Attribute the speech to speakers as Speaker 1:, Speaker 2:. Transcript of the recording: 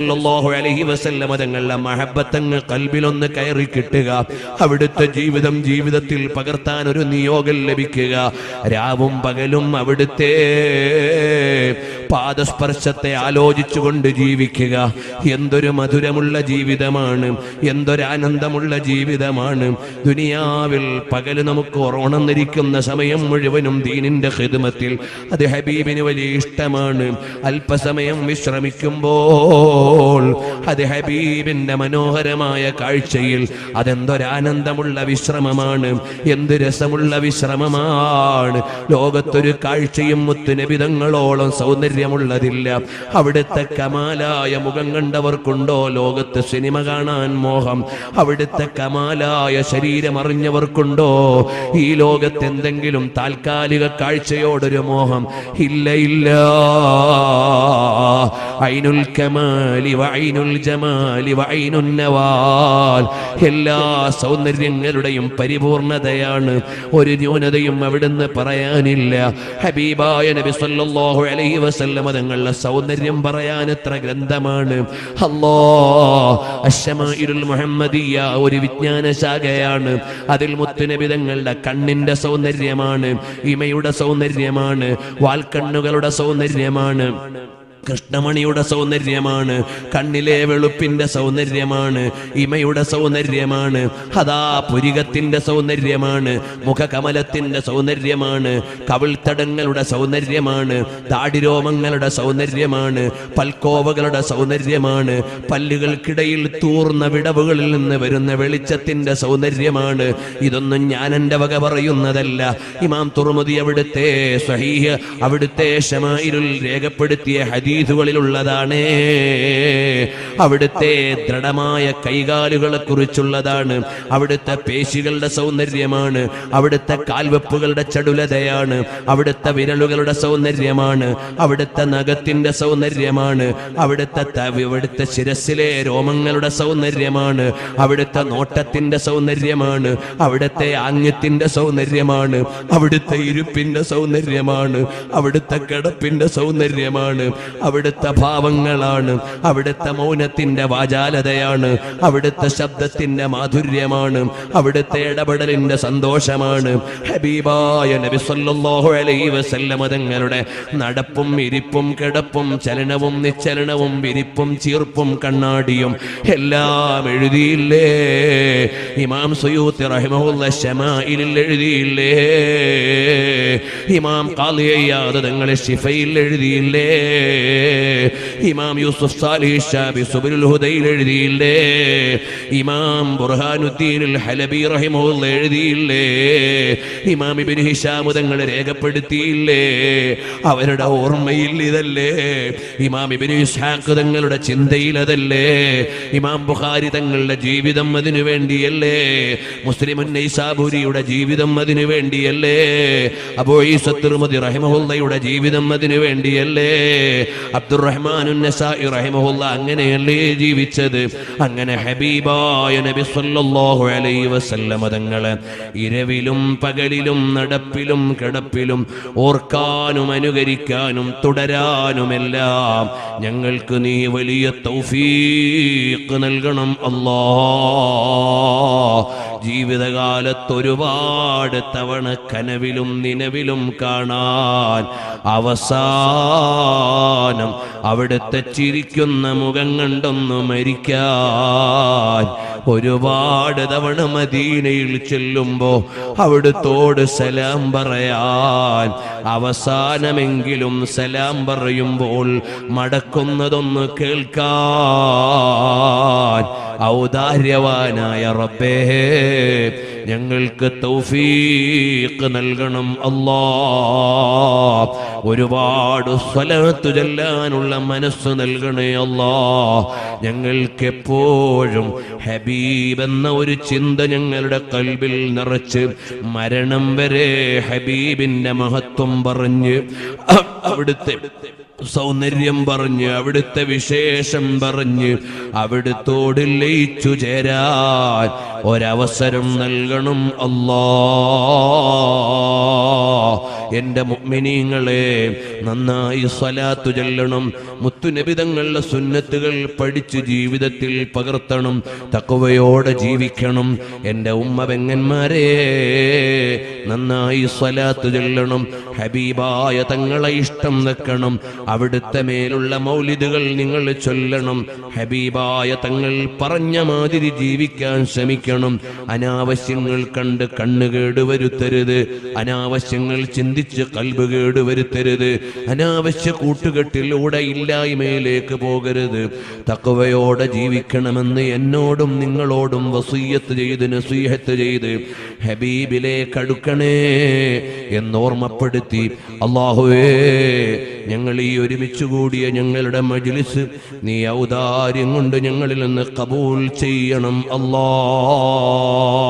Speaker 1: സല്ലല്ലാഹു അലൈഹി വസല്ലം തങ്ങളുടെ മഹബ്ബത്തങ്ങ് ഖൽബിലൊന്ന് കയറി കിട്ടുക, അവിടുത്തെ ജീവിതത്തിൽ പകർത്താൻ ഒരു നിയോഗം ലഭിക്കുക, രാവും പകലും അവിടുത്തെ പാദസ്പർശത്തെ ആലോചിച്ചുകൊണ്ട് ജീവിക്കുക. എന്തൊരു മധുരമുള്ള ജീവിതമാണ്, എന്തൊരാനന്ദമുള്ള ജീവിതമാണ്. ദുനിയാവിൽ പകല് നമുക്ക് ഉറങ്ങുന്നിരിക്കുന്ന സമയം മുഴുവനും ദീനിന്റെ ഖിദ്മത്തിൽ, അത് ഹബീബിന് വലിയ ഇഷ്ടമാണ്. അല്പസമയം വിശ്രമിക്കുമ്പോൾ അത് ഹബീബിന്റെ മനോഹരമായ കാഴ്ചയിൽ അതെന്തൊരാനന്ദമുള്ള വിശ്രമമാണ്, എന്ത് രസമുള്ള വിശ്രമമാണ്. ലോകത്തൊരു കാഴ്ചയും മുത്തുനബി തങ്ങളോളം സൗന്ദര്യമുള്ളതില്ല. അവിടുത്തെ കമാലായ മുഖം കണ്ടവർക്കുണ്ടോ ലോകത്ത് സിനിമ കാണാൻ മോഹം? അവിടുത്തെ കമാലായ ശരീരം അറിഞ്ഞവർക്കുണ്ടോ ഈ ലോകത്ത് എന്തെങ്കിലും താൽക്കാലിക കാഴ്ചയോടൊരു മോഹം? ഇല്ല, ഇല്ല. ഐനുൽ കമാലി വഐനുൽ ജമാലി വഐനുൻ നവാൽ, എല്ലാ സൗന്ദര്യങ്ങളുടെയും പരിപൂർണതയാണ്, ഒരു ന്യൂനതയും അവിടുന്ന് പറയാനില്ല. ഹബീബായ നബി സല്ലല്ലാഹു അലൈഹി വസല്ലം തങ്ങളുടെ സൗന്ദര്യം പറയാൻ എത്ര ഗ്രന്ഥമാണ്. അശ്ശമാഇലുൽ മുഹമ്മദിയ്യ ഒരു വിജ്ഞാന ശാഖയാണ്. അതിൽ മുത്തുനബി തങ്ങളുടെ കണ്ണിന്റെ സൗന്ദര്യമാണ്, ഇമയുടെ സൗന്ദര്യമാണ്, വാൽക്കണ്ണുകളുടെ സൗന്ദര്യമാണ്, കൃഷ്ണമണിയുടെ സൗന്ദര്യമാണ്, കണ്ണിലെ വെളുപ്പിന്റെ സൗന്ദര്യമാണ്, ഇമയുടെ സൗന്ദര്യമാണ്, അതാ പുരികത്തിന്റെ സൗന്ദര്യമാണ്, മുഖകമലത്തിന്റെ സൗന്ദര്യമാണ്, കവിൾത്തടങ്ങളുടെ സൗന്ദര്യമാണ്, താടിരോമങ്ങളുടെ സൗന്ദര്യമാണ്, പൽക്കോവകളുടെ സൗന്ദര്യമാണ്, പല്ലുകൾക്കിടയിൽ തൂർന്ന വിടവുകളിൽ നിന്ന് വരുന്ന വെളിച്ചത്തിന്റെ സൗന്ദര്യമാണ്. ഇതൊന്നും ഞാൻ എൻ്റെ വക പറയുന്നതല്ല. ഇമാം തുർമുദി അവിടുത്തെ സ്വഹീഹ്, അവിടുത്തെ ശമാഇലുൽ രേഖപ്പെടുത്തിയ ഹദീസുകളിലുള്ളതാണ്. അവിടുത്തെ ദൃഢമായ കൈകാലുകളെ കുറിച്ചുള്ളതാണ്, അവിടുത്തെ പേശികളുടെ സൗന്ദര്യമാണ്, അവിടുത്തെ കാൽവെപ്പുകളുടെ ചടുലതയാണ്, അവിടുത്തെ വിരലുകളുടെ സൗന്ദര്യമാണ്, അവിടുത്തെ നഖത്തിന്റെ സൗന്ദര്യമാണ്, അവിടുത്തെ ശിരസിലെ രോമങ്ങളുടെ സൗന്ദര്യമാണ്, അവിടുത്തെ നോട്ടത്തിന്റെ സൗന്ദര്യമാണ്, അവിടുത്തെ ആംഗ്യത്തിന്റെ സൗന്ദര്യമാണ്, അവിടുത്തെ ഇരുപ്പിന്റെ സൗന്ദര്യമാണ്, അവിടുത്തെ കിടപ്പിന്റെ സൗന്ദര്യമാണ്, അവിടുത്തെ ഭാവങ്ങളാണ്, അവിടുത്തെ മൗനത്തിന്റെ വാചാലതയാണ്, അവിടുത്തെ ശബ്ദത്തിന്റെ മാധുര്യമാണ്, അവിടുത്തെ ഇടപെടലിന്റെ സന്തോഷമാണ്. ഹബീബായ നബി സല്ലല്ലാഹു അലൈഹി വസല്ലം തങ്ങളുടെ നടപ്പും ഇരിപ്പും കിടപ്പും ചലനവും നിശ്ചലനവും വിരിപ്പും ചീർപ്പും കണ്ണാടിയും എല്ലാം എഴുതിയില്ലേ ഇമാം സുയൂത്തി റഹിമഹുല്ലാഹ് ശമാഇലിൽ എഴുതിയില്ലേ? ഇമാം ഖാദി ഇയാദ് തങ്ങളെ ശിഫയിൽ എഴുതിയില്ലേ? ഇമാം യൂസുഫ് സാലിഹ് ശാബി സുബുലുൽ ഹുദയിൽ എഴുതിയില്ലേ? ഇമാം ബുർഹാനുദ്ദീൻ അൽ ഹലബി റഹിമഹുല്ലാഹ് എഴുതിയില്ലേ? ഇമാം ഇബ്നു ഹിശാം തങ്ങൾ രേഖപ്പെടുത്തിയില്ലേ? അവരുടെ ഓർമ്മയിൽ ഇതല്ലേ? ഇമാം ഇബ്നു ഇസ്ഹാഖ് തങ്ങളുടെ ചിന്തയിൽ അതല്ലേ? ഇമാം ബുഖാരി തങ്ങളുടെ ജീവിതം അതിനു വേണ്ടിയല്ലേ? മുസ്ലിമുൻ നൈസാബൂരിയുടെ ജീവിതം അതിനു വേണ്ടിയല്ലേ? അബൂ ഈസ തിർമിദി റഹിമഹുല്ലാഹയുടെ ജീവിതം അതിനു വേണ്ടിയല്ലേ? അബ്ദുറഹ്മാനുൻ നസാഇ റഹിമഹുല്ലാഹ് അങ്ങനെയല്ലേ ജീവിച്ചത്? അങ്ങനെ ഹബീബായ നബി സല്ലല്ലാഹു അലൈഹി വസല്ലം തങ്ങളെ ഇരവിലും പകലിലും നടപ്പിലും കിടപ്പിലും ഓർക്കാനും അനുകരിക്കാനും തുടരാനുമെല്ലാം ഞങ്ങൾക്ക് നീ വലിയ തൗഫീഖ് നൽകണം അല്ലാഹ്. ജീവിതകാലത്ത് ഒരുപാട് തവണ കനവിലും നിലവിലും കാണാൻ, അവസാനം അവിടുത്തെ ചിരിക്കുന്ന മുഖം കണ്ടൊന്നു മരിക്കാൻ, ഒരുപാട് തവണ മദീനയിൽ ചെല്ലുമ്പോ അവിടുത്തോട് സലാം പറയാൻ, അവസാനമെങ്കിലും സലാം പറയുമ്പോൾ മടക്കുന്നതൊന്ന് കേൾക്കാൻ ഔദാര്യവാനായ റബ്ബേ ഞങ്ങൾക്ക് തൗഫീഖ് നൽകണം അല്ലാഹ്. ഒരുപാട് സ്വലാത്ത് ചൊല്ലാനുള്ള മനസ്സ് നൽകണേ അല്ലാഹ്. ഞങ്ങൾക്ക് എപ്പോഴും ഹബീബ് എന്ന ഒരു ചിന്ത ഞങ്ങളുടെ ഖൽബിൽ നിറച്ച് മരണം വരെ ഹബീബിന്റെ മഹത്വം പറഞ്ഞ്, അവിടുത്തെ സൗന്ദര്യം പറഞ്ഞ്, അവിടുത്തെ വിശേഷം പറഞ്ഞ് അവിടുത്തോട് ലയിച്ചു ചേരാൻ ഒരവസരം നൽകണം അല്ലാഹ്. എൻ്റെ മുഅ്മിനീങ്ങളെ, നന്നായി സ്വലാത്ത് ചൊല്ലണം, മുത്തുനബി തങ്ങളുടെ സുന്നത്തുകൾ പഠിച്ച് ജീവിതത്തിൽ പകർത്തണം, തഖ്വയോടെ ജീവിക്കണം. എൻ്റെ ഉമ്മ പെങ്ങന്മാരെ, നന്നായി സ്വലാത്ത് ചൊല്ലണം, ഹബീബായ തങ്ങളെ ഇഷ്ടം വെക്കണം, അവിടുത്തെ മേലുള്ള മൗലിദുകൾ നിങ്ങൾ ചൊല്ലണം, ഹബീബായ തങ്ങൾ പറഞ്ഞ മാതിരി ജീവിക്കാൻ ശ്രമിക്കണം. അനാവശ്യങ്ങൾ കണ്ട് കണ്ണുകേട് വരുത്തരുത്, അനാവശ്യങ്ങൾ ചിന്തിച്ച് കൽബ് കേട് വരുത്തരുത്, അനാവശ്യ കൂട്ടുകെട്ടിലൂടെ ഇല്ലായ്മയിലേക്ക് പോകരുത്. തഖ്വയോടെ ജീവിക്കണമെന്ന് എന്നോടും നിങ്ങളോടും വസിയ്യത്ത് ചെയ്ത് നസീഹത്ത് ചെയ്ത് ഹബീബിലേക്ക് അടുക്കണേ എന്നോർമ്മപ്പെടുത്തി, അല്ലാഹുവേ, ഞങ്ങൾ ഈ ഒരുമിച്ച് കൂടിയ ഞങ്ങളുടെ മജ്ലിസ് നീ ഔദാര്യം കൊണ്ട് ഞങ്ങളിൽ നിന്ന് ഖബൂൽ ചെയ്യണം അല്ലാഹ്.